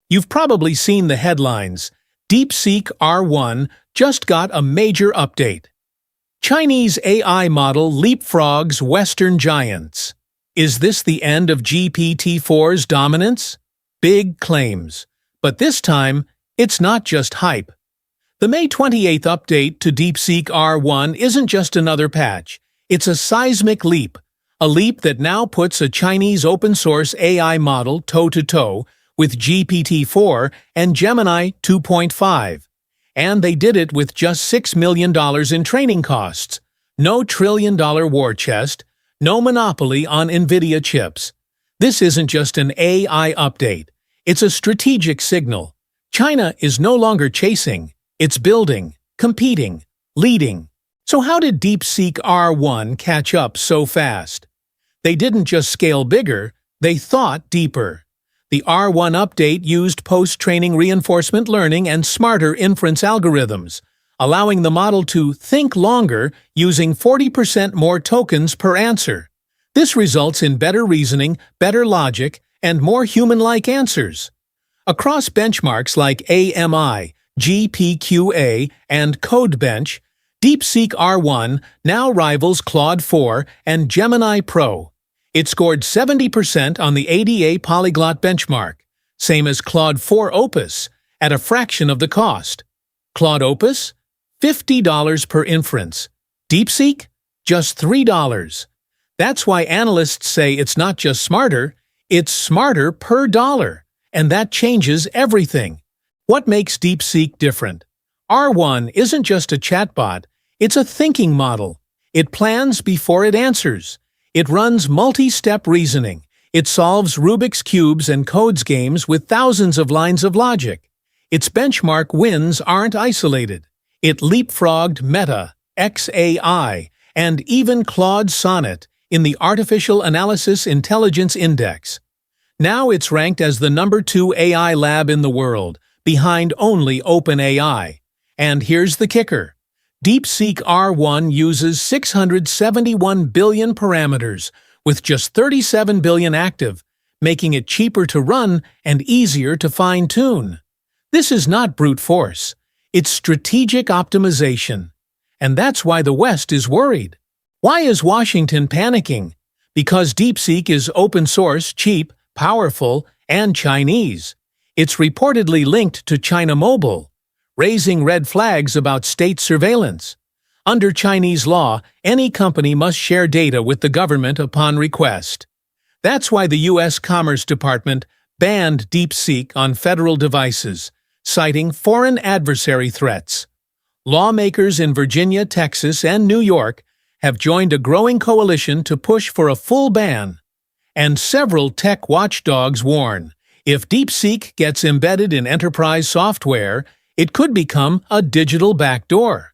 You've probably seen the headlines. DeepSeek R1 just got a major update. Chinese AI model leapfrogs Western giants. Is this the end of GPT-4's dominance? Big claims. But this time, it's not just hype. The May 28th update to DeepSeek R1 isn't just another patch. It's a seismic leap. A leap that now puts a Chinese open-source AI model toe-to-toe with GPT-4 and Gemini 2.5. And they did it with just $6 million in training costs. No trillion-dollar war chest, no monopoly on NVIDIA chips. This isn't just an AI update. It's a strategic signal. China is no longer chasing. It's building, competing, leading. So how did DeepSeek R1 catch up so fast? They didn't just scale bigger, they thought deeper. The R1 update used post-training reinforcement learning and smarter inference algorithms, allowing the model to think longer using 40% more tokens per answer. This results in better reasoning, better logic, and more human-like answers. Across benchmarks like AMI, GPQA, and CodeBench, DeepSeek R1 now rivals Claude 4 and Gemini Pro. It scored 70% on the ADA Polyglot benchmark, same as Claude 4 Opus, at a fraction of the cost. Claude Opus? $50 per inference. DeepSeek? Just $3. That's why analysts say it's not just smarter, it's smarter per dollar, and that changes everything. What makes DeepSeek different? R1 isn't just a chatbot, it's a thinking model. It plans before it answers. It runs multi-step reasoning. It solves Rubik's Cubes and codes games with thousands of lines of logic. Its benchmark wins aren't isolated. It leapfrogged Meta, XAI, and even Claude Sonnet in the Artificial Analysis Intelligence Index. Now it's ranked as the #2 AI lab in the world, behind only OpenAI. And here's the kicker. DeepSeek R1 uses 671 billion parameters, with just 37 billion active, making it cheaper to run and easier to fine-tune. This is not brute force. It's strategic optimization. And that's why the West is worried. Why is Washington panicking? Because DeepSeek is open-source, cheap, powerful, and Chinese. It's reportedly linked to China Mobile, raising red flags about state surveillance. Under Chinese law, any company must share data with the government upon request. That's why the U.S. Commerce Department banned DeepSeek on federal devices, citing foreign adversary threats. Lawmakers in Virginia, Texas, and New York have joined a growing coalition to push for a full ban. And several tech watchdogs warn, if DeepSeek gets embedded in enterprise software, it could become a digital backdoor.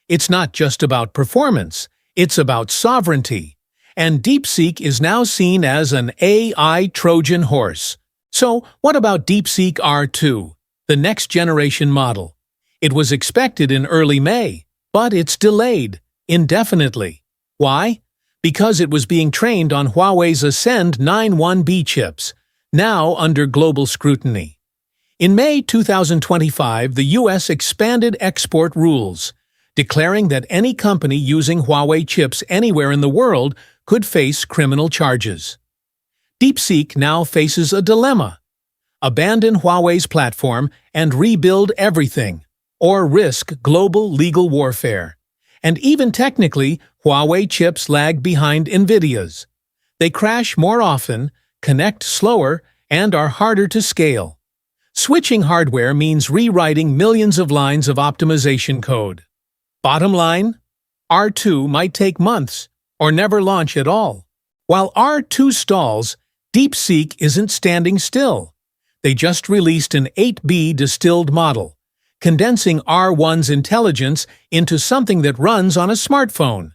It's not just about performance, it's about sovereignty. And DeepSeek is now seen as an AI Trojan horse. So, what about DeepSeek R2, the next-generation model? It was expected in early May, but it's delayed indefinitely. Why? Because it was being trained on Huawei's Ascend 9-1B chips, now under global scrutiny. In May 2025, the U.S. expanded export rules, declaring that any company using Huawei chips anywhere in the world could face criminal charges. DeepSeek now faces a dilemma: abandon Huawei's platform and rebuild everything, or risk global legal warfare. And even technically, Huawei chips lag behind NVIDIA's. They crash more often, connect slower, and are harder to scale. Switching hardware means rewriting millions of lines of optimization code. Bottom line, R2 might take months or never launch at all. While R2 stalls, DeepSeek isn't standing still. They just released an 8B distilled model, condensing R1's intelligence into something that runs on a smartphone.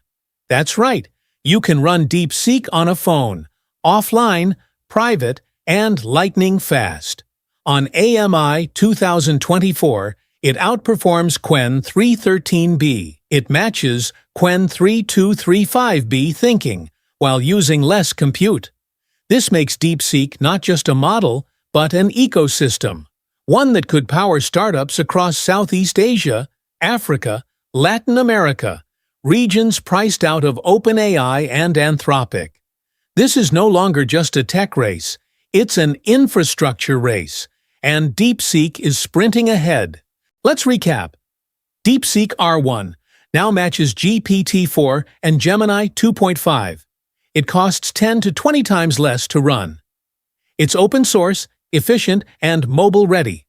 That's right, you can run DeepSeek on a phone, offline, private, and lightning fast. On AMI 2024, it outperforms Qwen 313B. It matches Qwen 3235B thinking, while using less compute. This makes DeepSeek not just a model, but an ecosystem. one that could power startups across Southeast Asia, Africa, Latin America, regions priced out of OpenAI and Anthropic. This is no longer just a tech race, it's an infrastructure race, and DeepSeek is sprinting ahead. Let's recap. DeepSeek R1 now matches GPT-4 and Gemini 2.5. It costs 10 to 20 times less to run. It's open source, efficient, and mobile-ready.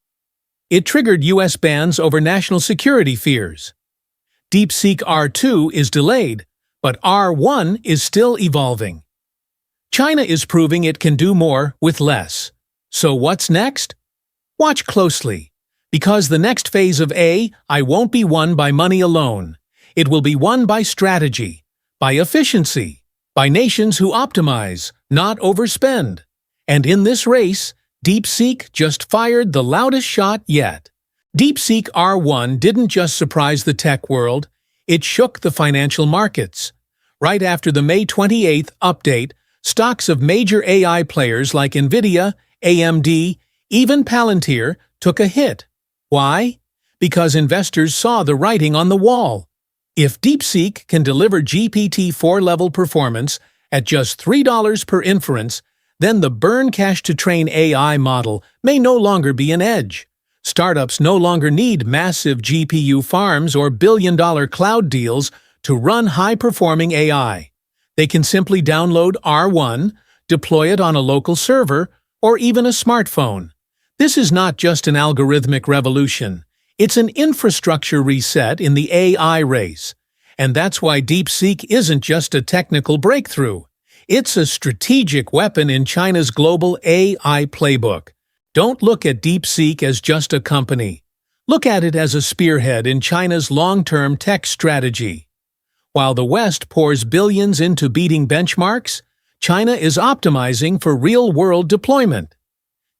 It triggered US bans over national security fears. DeepSeek R2 is delayed, but R1 is still evolving. China is proving it can do more with less. So what's next? Watch closely, because the next phase of AI won't be won by money alone. It will be won by strategy, by efficiency, by nations who optimize, not overspend. And in this race, DeepSeek just fired the loudest shot yet. DeepSeek R1 didn't just surprise the tech world, it shook the financial markets. Right after the May 28th update, stocks of major AI players like NVIDIA, AMD, even Palantir took a hit. Why? Because investors saw the writing on the wall. If DeepSeek can deliver GPT-4-level performance at just $3 per inference, then the burn cash to train AI model may no longer be an edge. Startups no longer need massive GPU farms or billion-dollar cloud deals to run high-performing AI. They can simply download R1, deploy it on a local server, or even a smartphone. This is not just an algorithmic revolution. It's an infrastructure reset in the AI race. And that's why DeepSeek isn't just a technical breakthrough. It's a strategic weapon in China's global AI playbook. Don't look at DeepSeek as just a company. Look at it as a spearhead in China's long-term tech strategy. While the West pours billions into beating benchmarks, China is optimizing for real-world deployment.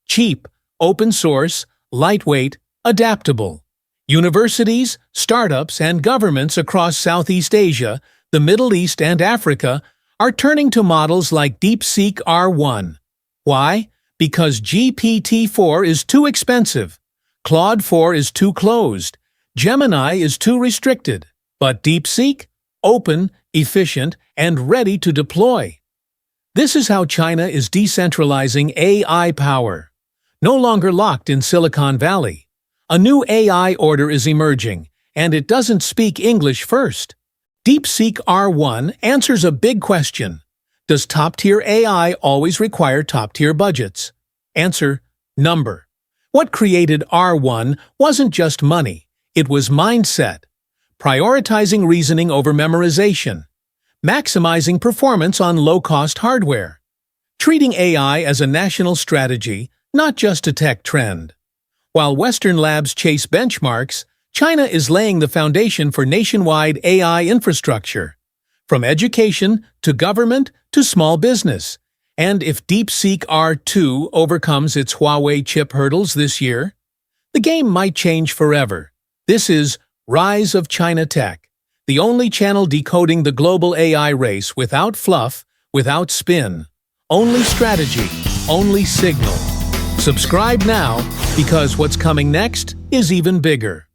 Cheap, open source, lightweight, adaptable. Universities, startups, and governments across Southeast Asia, the Middle East, and Africa are turning to models like DeepSeek R1. Why? Because GPT-4 is too expensive, Claude 4 is too closed, Gemini is too restricted, but DeepSeek? Open, efficient, and ready to deploy. This is how China is decentralizing AI power. No longer locked in Silicon Valley. A new AI order is emerging, and it doesn't speak English first. DeepSeek R1 answers a big question. Does top-tier AI always require top-tier budgets? Answer: number. What created R1 wasn't just money, it was mindset. Prioritizing reasoning over memorization, maximizing performance on low-cost hardware, treating AI as a national strategy, not just a tech trend. While Western labs chase benchmarks, China is laying the foundation for nationwide AI infrastructure, from education to government to small business. And if DeepSeek R2 overcomes its Huawei chip hurdles this year, the game might change forever. This is Rise of China Tech, the only channel decoding the global AI race without fluff, without spin. Only strategy, only signal. Subscribe now, because what's coming next is even bigger.